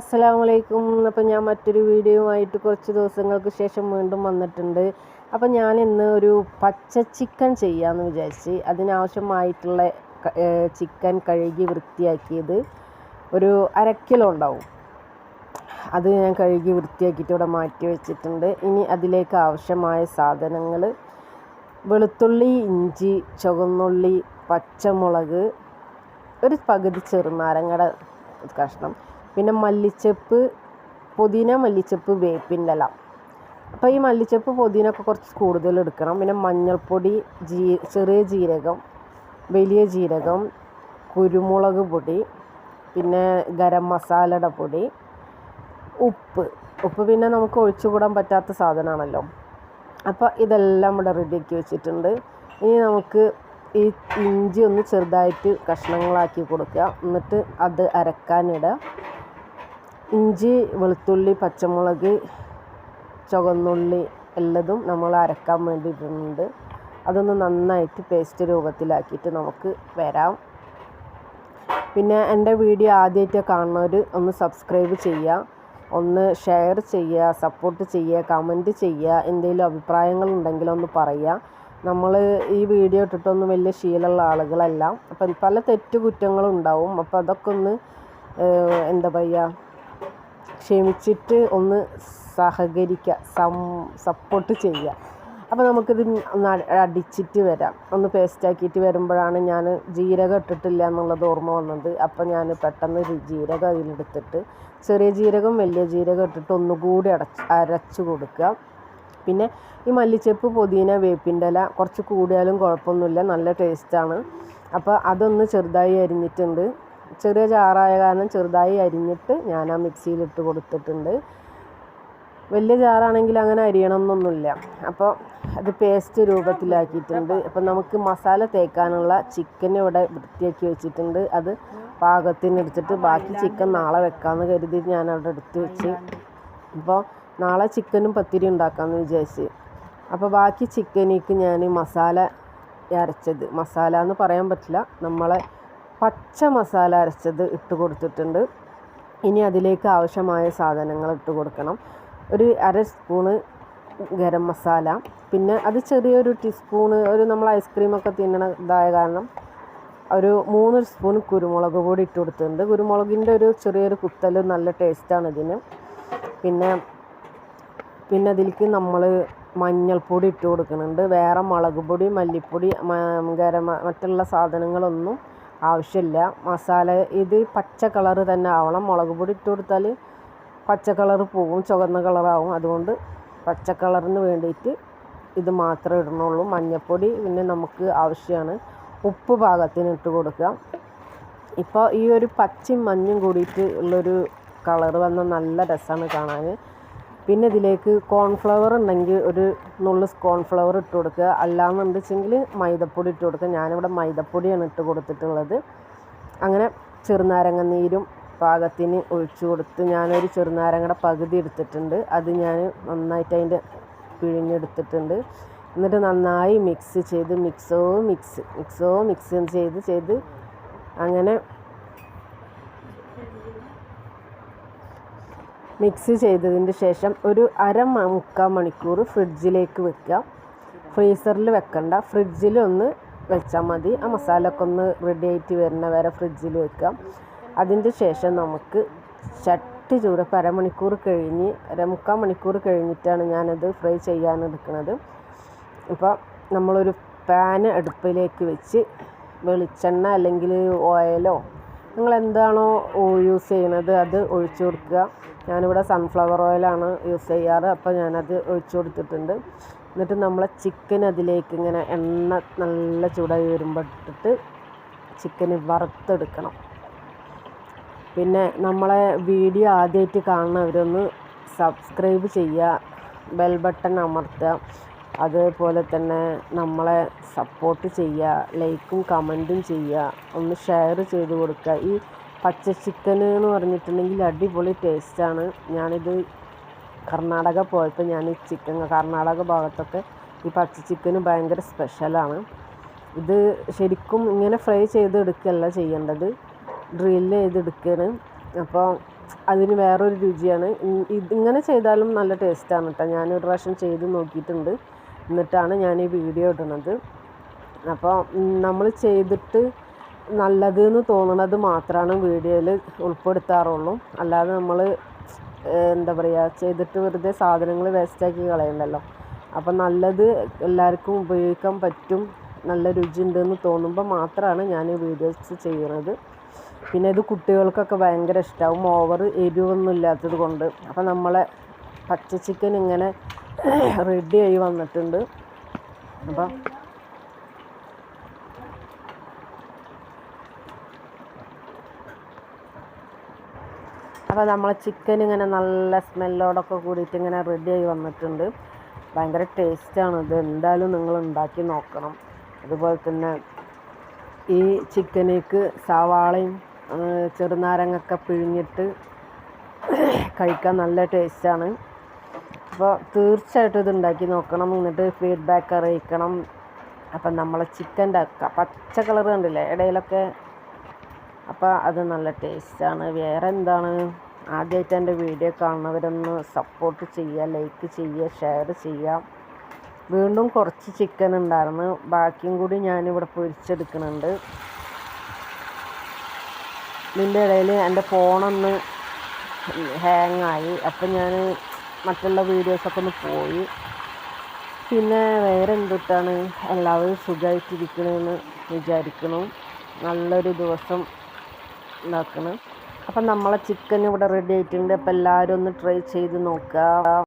അസ്സലാമു അലൈക്കും. അപ്പോൾ ഞാൻ മറ്റൊരു വീഡിയോയുമായിട്ട് കുറച്ച് ദിവസങ്ങൾക്ക് ശേഷം വീണ്ടും വന്നിട്ടുണ്ട്. അപ്പോൾ ഞാൻ ഇന്ന് ഒരു പച്ച ചിക്കൻ ചെയ്യാമെന്ന് വിചാരിച്ച് അതിനാവശ്യമായിട്ടുള്ള ചിക്കൻ കഴുകി വൃത്തിയാക്കിയത് ഒരു 1/2 കിലോ ഉണ്ടാവും. അത് ഞാൻ കഴുകി വൃത്തിയാക്കിയിട്ട് ഇവിടെ മാറ്റി വെച്ചിട്ടുണ്ട്. ഇനി അതിലേക്ക് ആവശ്യമായ സാധനങ്ങൾ: വെളുത്തുള്ളി, ഇഞ്ചി, ചുവന്നുള്ളി, പച്ചമുളക്, ഒരു പകുതി ചെറുനാരങ്ങയുടെ കഷ്ണം, പിന്നെ മല്ലിച്ചപ്പ്, പുതിന, മല്ലിച്ചപ്പ്, വേപ്പിൻ്റെ ഇല. അപ്പോൾ ഈ മല്ലിച്ചപ്പ് പുതിനൊക്കെ കുറച്ച് കൂടുതൽ എടുക്കണം. പിന്നെ മഞ്ഞൾപ്പൊടി, ചെറിയ ജീരകം, വലിയ ജീരകം, കുരുമുളക് പൊടി, പിന്നെ ഗരം മസാലയുടെ പൊടി, ഉപ്പ് പിന്നെ നമുക്ക് ഒഴിച്ചുകൂടാൻ പറ്റാത്ത സാധനമാണല്ലോ. അപ്പോൾ ഇതെല്ലാം ഇവിടെ റെഡിയാക്കി വെച്ചിട്ടുണ്ട്. ഇനി നമുക്ക് ഈ ഇഞ്ചി ഒന്ന് ചെറുതായിട്ട് കഷ്ണങ്ങളാക്കി കൊടുക്കുക. എന്നിട്ട് അത് അരക്കാനിടുക. ഇഞ്ചി, വെളുത്തുള്ളി, പച്ചമുളക്, ചുവന്നുള്ളി എല്ലതും നമ്മൾ അരക്കാൻ വേണ്ടിയിട്ടുണ്ട്. അതൊന്ന് നന്നായിട്ട് പേസ്റ്റ് രൂപത്തിലാക്കിയിട്ട് നമുക്ക് വരാം. പിന്നെ എൻ്റെ വീഡിയോ ആദ്യമായിട്ട് കാണുന്നവർ ഒന്ന് സബ്സ്ക്രൈബ് ചെയ്യുക, ഒന്ന് ഷെയർ ചെയ്യുക, സപ്പോർട്ട് ചെയ്യുക, കമൻറ്റ് ചെയ്യുക. എന്തെങ്കിലും അഭിപ്രായങ്ങളുണ്ടെങ്കിൽ ഒന്ന് പറയുക. നമ്മൾ ഈ വീഡിയോ ഇട്ടിട്ടൊന്നും വലിയ ശീലമുള്ള ആളുകളല്ല. അപ്പം പല തെറ്റുകുറ്റങ്ങളും ഉണ്ടാവും. അപ്പോൾ അതൊക്കെ ഒന്ന് എന്താ പറയുക, ക്ഷമിച്ചിട്ട് ഒന്ന് സഹകരിക്കുക, സപ്പോർട്ട് ചെയ്യുക. അപ്പോൾ നമുക്കിത് ഒന്ന് അടിച്ചിട്ട് വരാം. ഒന്ന് പേസ്റ്റാക്കിയിട്ട് വരുമ്പോഴാണ് ഞാൻ ജീരകം ഇട്ടിട്ടില്ല എന്നുള്ളത് ഓർമ്മ വന്നത്. അപ്പോൾ ഞാൻ പെട്ടെന്ന് ജീരകം അതിലെടുത്തിട്ട് ചെറിയ ജീരകം, വലിയ ജീരകം ഇട്ടിട്ട് ഒന്നുകൂടി അരച്ച് കൊടുക്കുക. പിന്നെ ഈ മല്ലിച്ചപ്പ്, പുതിന, വേപ്പിൻ്റെ ഇല കുറച്ച് കൂടിയാലും കുഴപ്പമൊന്നുമില്ല, നല്ല ടേസ്റ്റാണ്. അപ്പോൾ അതൊന്ന് ചെറുതായി അരിഞ്ഞിട്ടുണ്ട്. ചെറിയ ജാറായ കാരണം ചെറുതായി അരിഞ്ഞിട്ട് ഞാൻ ആ മിക്സിയിലിട്ട് കൊടുത്തിട്ടുണ്ട്. വലിയ ജാറാണെങ്കിൽ അങ്ങനെ അരിയണമെന്നൊന്നുമില്ല. അപ്പോൾ അത് പേസ്റ്റ് രൂപത്തിലാക്കിയിട്ടുണ്ട്. അപ്പം നമുക്ക് മസാല തേക്കാനുള്ള ചിക്കൻ ഇവിടെ വൃത്തിയാക്കി വെച്ചിട്ടുണ്ട്. അത് പാകത്തിന് എടുത്തിട്ട് ബാക്കി ചിക്കൻ നാളെ വെക്കാമെന്ന് കരുതി ഞാൻ അവിടെ എടുത്ത് വെച്ച്. അപ്പോൾ നാളെ ചിക്കനും പത്തിരി ഉണ്ടാക്കാമെന്ന് വിചാരിച്ച്. അപ്പോൾ ബാക്കി ചിക്കനിക്ക് ഞാൻ മസാല അരച്ചത്, മസാല എന്ന് പറയാൻ പറ്റില്ല, നമ്മളെ പച്ച മസാല അരച്ചത് ഇട്ട് കൊടുത്തിട്ടുണ്ട്. ഇനി അതിലേക്ക് ആവശ്യമായ സാധനങ്ങൾ ഇട്ട് കൊടുക്കണം. ഒരു 1/2 സ്പൂണ് ഗരം മസാല, പിന്നെ അത് ചെറിയൊരു ടീസ്പൂണ്, ഒരു നമ്മൾ ഐസ്ക്രീമൊക്കെ തിന്നണ ഇതായ കാരണം ഒരു 3 സ്പൂൺ കുരുമുളക് പൊടി ഇട്ട് കൊടുത്തിട്ടുണ്ട്. കുരുമുളകിൻ്റെ ഒരു ചെറിയൊരു കുത്തൽ നല്ല ടേസ്റ്റാണ് ഇതിന്. പിന്നെ അതിലേക്ക് നമ്മൾ മഞ്ഞൾപ്പൊടി ഇട്ട് കൊടുക്കുന്നുണ്ട്. വേറെ മുളക് പൊടി, മല്ലിപ്പൊടി, മറ്റുള്ള സാധനങ്ങളൊന്നും ആവശ്യമില്ല. മസാല ഇത് പച്ച കളറ് തന്നെ ആവണം. മുളക് പൊടി ഇട്ട് കൊടുത്താൽ പച്ച കളറ് പോവും, ചുവന്ന കളറാവും. അതുകൊണ്ട് പച്ച കളറിന് വേണ്ടിയിട്ട് ഇത് മാത്രമേ ഇടണുള്ളൂ. മഞ്ഞൾപ്പൊടി പിന്നെ നമുക്ക് ആവശ്യമാണ്. ഉപ്പ് പാകത്തിന് ഇട്ട് കൊടുക്കുക. ഇപ്പോൾ ഈ ഒരു പച്ചയും മഞ്ഞയും കൂടിയിട്ട് ഉള്ളൊരു കളറ് വന്ന നല്ല രസമാണ് കാണാൻ. പിന്നെ ഇതിലേക്ക് കോൺഫ്ലവർ ഉണ്ടെങ്കിൽ ഒരു നുള്ള് കോൺഫ്ലവർ ഇട്ട് കൊടുക്കുക. അല്ലാന്നുണ്ടെച്ചെങ്കിൽ മൈദപ്പൊടി ഇട്ട് കൊടുക്കുക. ഞാനിവിടെ മൈദപ്പൊടിയാണ് ഇട്ട് കൊടുത്തിട്ടുള്ളത്. അങ്ങനെ ചെറുനാരങ്ങ നീരും പാകത്തിന് ഒഴിച്ചു കൊടുത്ത് ഞാനൊരു ചെറുനാരങ്ങയുടെ പകുതി എടുത്തിട്ടുണ്ട്. അത് ഞാൻ നന്നായിട്ട് അതിൻ്റെ പിഴിഞ്ഞെടുത്തിട്ടുണ്ട്. എന്നിട്ട് നന്നായി മിക്സ് ചെയ്ത് മിക്സ് ചെയ്ത് അങ്ങനെ മിക്സ് ചെയ്തതിന് ശേഷം ഒരു 1/2-3/4 മണിക്കൂർ ഫ്രിഡ്ജിലേക്ക് വെക്കുക. ഫ്രീസറിൽ വെക്കണ്ട, ഫ്രിഡ്ജിലൊന്ന് വെച്ചാൽ മതി. ആ മസാലയൊക്കെ ഒന്ന് റെഡി ആയിട്ട് വരുന്ന വരെ ഫ്രിഡ്ജിൽ വെക്കുക. അതിൻ്റെ ശേഷം നമുക്ക് ചട്ടി ചൂട് 1/2 മണിക്കൂർ കഴിഞ്ഞ് 1/4 മണിക്കൂർ കഴിഞ്ഞിട്ടാണ് ഞാനത് ഫ്രൈ ചെയ്യാനെടുക്കുന്നത്. അപ്പോൾ നമ്മളൊരു പാൻ അടുപ്പിലേക്ക് വെച്ച് വെളിച്ചെണ്ണ അല്ലെങ്കിൽ ഓയിലോ നിങ്ങൾ എന്താണോ യൂസ് ചെയ്യുന്നത് അത് ഒഴിച്ചു കൊടുക്കുക. ഞാനിവിടെ സൺഫ്ലവർ ഓയിലാണ് യൂസ് ചെയ്യാറ്. അപ്പോൾ ഞാനത് ഒഴിച്ചു കൊടുത്തിട്ടുണ്ട്. എന്നിട്ട് നമ്മളെ ചിക്കൻ അതിലേക്ക് ഇങ്ങനെ എണ്ണ നല്ല ചൂടായി വരുമ്പോൾ ഇട്ടിട്ട് ചിക്കന് വറുത്തെടുക്കണം. പിന്നെ നമ്മളെ വീഡിയോ ആദ്യമായിട്ട് കാണുന്നവരൊന്ന് സബ്സ്ക്രൈബ് ചെയ്യുക, ബെൽ ബട്ടൺ അമർത്തുക. അതേപോലെ തന്നെ നമ്മളെ സപ്പോർട്ട് ചെയ്യുക, ലൈക്കും കമൻറ്റും ചെയ്യുക, ഒന്ന് ഷെയർ ചെയ്ത് കൊടുക്കുക. ഈ പച്ച ചിക്കൻ എന്ന് പറഞ്ഞിട്ടുണ്ടെങ്കിൽ അടിപൊളി ടേസ്റ്റാണ്. ഞാനിത് കർണാടക പോയപ്പോൾ ഞാൻ ഈ ചിക്കൻ കർണാടക ഭാഗത്തൊക്കെ ഈ പച്ച ചിക്കന് ഭയങ്കര സ്പെഷ്യലാണ്. ഇത് ശരിക്കും ഇങ്ങനെ ഫ്രൈ ചെയ്തെടുക്കുകയല്ല ചെയ്യേണ്ടത്, ഡ്രില്ല് ചെയ്തെടുക്കുകയാണ്. അപ്പോൾ അതിന് വേറൊരു രുചിയാണ്. ഇതിങ്ങനെ ചെയ്താലും നല്ല ടേസ്റ്റാണ് കേട്ടോ. ഞാനൊരു പ്രാവശ്യം ചെയ്ത് നോക്കിയിട്ടുണ്ട്, എന്നിട്ടാണ് ഞാൻ ഈ വീഡിയോ ഇടുന്നത്. അപ്പോൾ നമ്മൾ ചെയ്തിട്ട് നല്ലത് എന്ന് തോന്നുന്നത് മാത്രമാണ് വീഡിയോയിൽ ഉൾപ്പെടുത്താറുള്ളൂ. അല്ലാതെ നമ്മൾ എന്താ പറയുക, ചെയ്തിട്ട് വെറുതെ സാധനങ്ങൾ വേസ്റ്റാക്കി കളയണ്ടല്ലോ. അപ്പം നല്ലത് എല്ലാവർക്കും ഉപയോഗിക്കാൻ പറ്റും, നല്ല രുചി ഉണ്ടെന്ന് തോന്നുമ്പോൾ മാത്രമാണ് ഞാൻ ഈ വീഡിയോസ് ചെയ്യുന്നത്. പിന്നെ ഇത് കുട്ടികൾക്കൊക്കെ ഭയങ്കര ഇഷ്ടമാവും, ഓവർ എരിവൊന്നും ഇല്ലാത്തത് കൊണ്ട്. അപ്പം നമ്മളെ പച്ച ചിക്കൻ ഇങ്ങനെ റെഡി ആയി വന്നിട്ടുണ്ട്. അപ്പോൾ നമ്മളെ ചിക്കൻ ഇങ്ങനെ നല്ല സ്മെല്ലോടൊക്കെ കൂടിയിട്ട് ഇങ്ങനെ റെഡി ആയി വന്നിട്ടുണ്ട്. ഭയങ്കര ടേസ്റ്റാണ് ഇത്, എന്തായാലും നിങ്ങൾ ഉണ്ടാക്കി നോക്കണം. അതുപോലെ തന്നെ ഈ ചിക്കനേക്ക് സവാളയും ചെറുനാരങ്ങയൊക്കെ പിഴിഞ്ഞിട്ട് കഴിക്കാൻ നല്ല ടേസ്റ്റാണ്. അപ്പോൾ തീർച്ചയായിട്ടും ഇത് ഉണ്ടാക്കി നോക്കണം, എന്നിട്ട് ഫീഡ്ബാക്ക് അറിയിക്കണം. അപ്പം നമ്മളെ ചിക്കൻ്റെ പച്ച കളർ കണ്ടില്ലേ ഇടയിലൊക്കെ, അപ്പോൾ അത് നല്ല ടേസ്റ്റാണ്. വേറെ എന്താണ്, ആദ്യമായിട്ട് എൻ്റെ വീഡിയോ കാണുന്നവരൊന്ന് സപ്പോർട്ട് ചെയ്യുക, ലൈക്ക് ചെയ്യുക, ഷെയർ ചെയ്യുക. വീണ്ടും കുറച്ച് ചിക്കൻ ഉണ്ടായിരുന്നു, ബാക്കിയും കൂടി ഞാനിവിടെ പൊരിച്ചെടുക്കുന്നുണ്ട്. ഇതിൻ്റെ ഇടയിൽ എൻ്റെ ഫോണൊന്ന് ഹാങ്ങായി, അപ്പം ഞാൻ മറ്റുള്ള വീഡിയോസൊക്കെ ഒന്ന് പോയി. പിന്നെ വേറെ എന്തിട്ടാണ്, എല്ലാവരും സുഖമായിട്ടിരിക്കണമെന്ന് വിചാരിക്കണം. നല്ലൊരു ദിവസം ഉണ്ടാക്കണം. അപ്പം നമ്മളെ ചിക്കൻ ഇവിടെ റെഡി ആയിട്ടുണ്ട്. അപ്പോൾ എല്ലാവരും ഒന്ന് ട്രൈ ചെയ്ത് നോക്കുക.